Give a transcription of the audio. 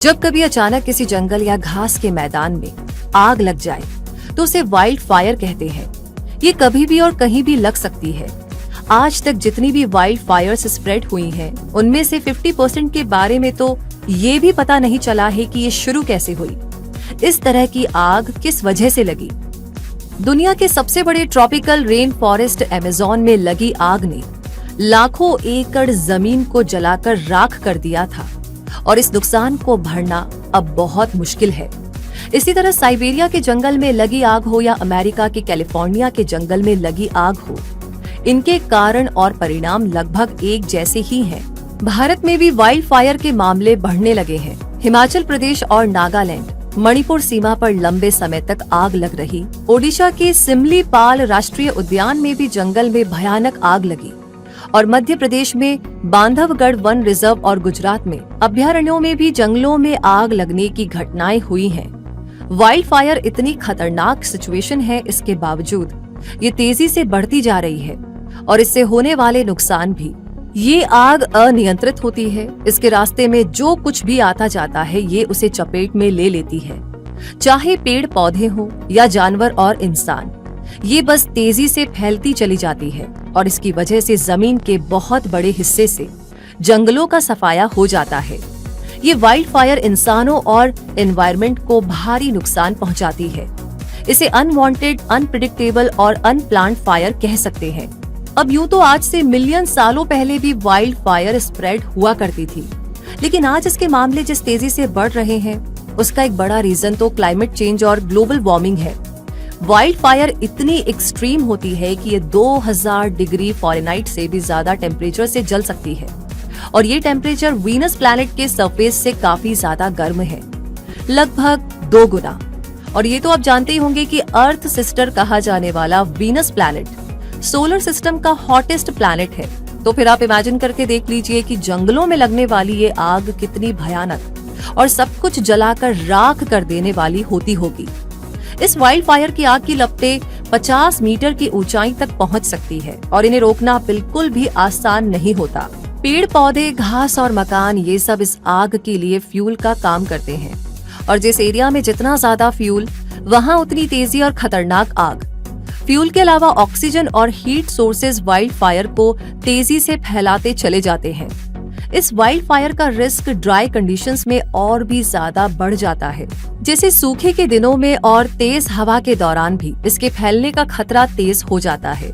जब कभी अचानक किसी जंगल या घास के मैदान में आग लग जाए तो उसे वाइल्ड फायर कहते हैं। ये कभी भी और कहीं भी लग सकती है। आज तक जितनी भी वाइल्ड फायर्स स्प्रेड हुई हैं, उनमें से 50% के बारे में तो ये भी पता नहीं चला है कि ये शुरू कैसे हुई। इस तरह की आग किस वजह से लगी। दुनिया के सबसे बड़े ट्रॉपिकल रेन फॉरेस्ट अमेज़न में लगी आग ने लाखों एकड़ जमीन को जलाकर राख कर दिया था और इस नुकसान को भरना अब बहुत मुश्किल है। इसी तरह साइबेरिया के जंगल में लगी आग हो या अमेरिका के कैलिफोर्निया के जंगल में लगी आग हो, इनके कारण और परिणाम लगभग एक जैसे ही हैं। भारत में भी वाइल्ड फायर के मामले बढ़ने लगे हैं। हिमाचल प्रदेश और नागालैंड, मणिपुर सीमा पर लंबे समय तक आग लग रही। ओडिशा के सिमलीपाल राष्ट्रीय उद्यान में भी जंगल में भयानक आग लगी और मध्य प्रदेश में बांधवगढ़ वन रिजर्व और गुजरात में अभयारण्यों में भी जंगलों में आग लगने की घटनाएं हुई हैं। वाइल्ड फायर इतनी खतरनाक सिचुएशन है, इसके बावजूद ये तेजी से बढ़ती जा रही है और इससे होने वाले नुकसान भी। ये आग अनियंत्रित होती है। इसके रास्ते में जो कुछ भी आता जाता है ये उसे चपेट में ले लेती है, चाहे पेड़ पौधे हो या जानवर और इंसान। ये बस तेजी से फैलती चली जाती है और इसकी वजह से जमीन के बहुत बड़े हिस्से से जंगलों का सफाया हो जाता है। ये वाइल्ड फायर इंसानों और एनवायरनमेंट को भारी नुकसान पहुंचाती है। इसे अनवांटेड, अनप्रेडिक्टेबल और अनप्लान्ड फायर कह सकते हैं। अब यूं तो आज से मिलियन सालों पहले भी वाइल्ड फायर स्प्रेड हुआ करती थी, लेकिन आज इसके मामले जिस तेजी से बढ़ रहे हैं उसका एक बड़ा रीजन तो क्लाइमेट चेंज और ग्लोबल वार्मिंग है। वाइल्ड फायर इतनी एक्सट्रीम होती है कि ये 2000 डिग्री फ़ारेनहाइट से भी ज्यादा टेम्परेचर से जल सकती है और ये टेम्परेचर वीनस प्लैनेट के सरफेस से काफी ज्यादा गर्म है, लगभग 2 गुना। और ये तो आप जानते ही होंगे कि अर्थ सिस्टर कहा जाने वाला वीनस प्लैनेट सोलर सिस्टम का हॉटेस्ट प्लैनेट है। तो फिर आप इमेजिन करके देख लीजिए कि जंगलों में लगने वाली ये आग कितनी भयानक और सब कुछ जलाकर राख कर देने वाली होती होगी। इस वाइल्ड फायर की आग की लपटें 50 मीटर की ऊंचाई तक पहुंच सकती है और इन्हें रोकना बिल्कुल भी आसान नहीं होता। पेड़ पौधे, घास और मकान, ये सब इस आग के लिए फ्यूल का काम करते हैं और जिस एरिया में जितना ज्यादा फ्यूल, वहां उतनी तेजी और खतरनाक आग। फ्यूल के अलावा ऑक्सीजन और हीट सोर्सेज वाइल्ड फायर को तेजी से फैलाते चले जाते हैं। इस वाइल्ड फायर का रिस्क ड्राई कंडीशंस में और भी ज्यादा बढ़ जाता है, जैसे सूखे के दिनों में और तेज हवा के दौरान भी इसके फैलने का खतरा तेज हो जाता है।